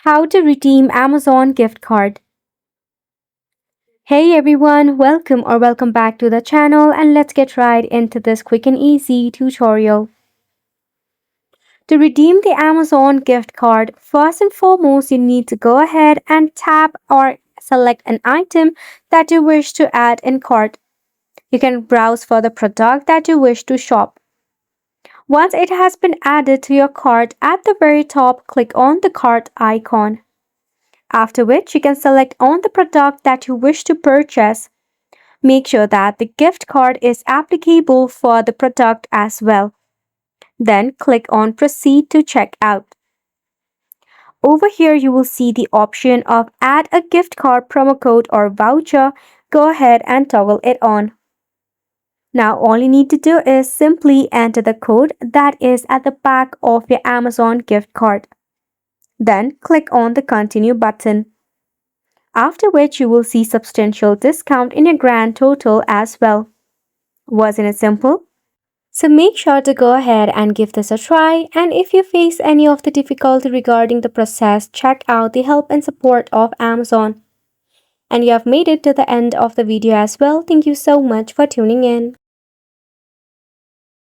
How to redeem Amazon gift card. Hey everyone, welcome back to the channel, and let's get right into this quick and easy tutorial. To redeem the Amazon gift card, first and foremost you need to go ahead and tap or select an item that you wish to add in cart. You can browse for the product that you wish to shop. Once it has been added to your cart, at the very top click on the cart icon. After which you can select on the product that you wish to purchase. Make sure that the gift card is applicable for the product as well. Then click on Proceed to check out. Over here you will see the option of Add a gift card promo code or voucher. Go ahead and toggle it on. Now all you need to do is simply enter the code that is at the back of your Amazon gift card. Then click on the Continue button. After which you will see substantial discount in your grand total as well. Wasn't it simple? So make sure to go ahead and give this a try, and if you face any of the difficulty regarding the process, check out the help and support of Amazon. And you have made it to the end of the video as well. Thank you so much for tuning in.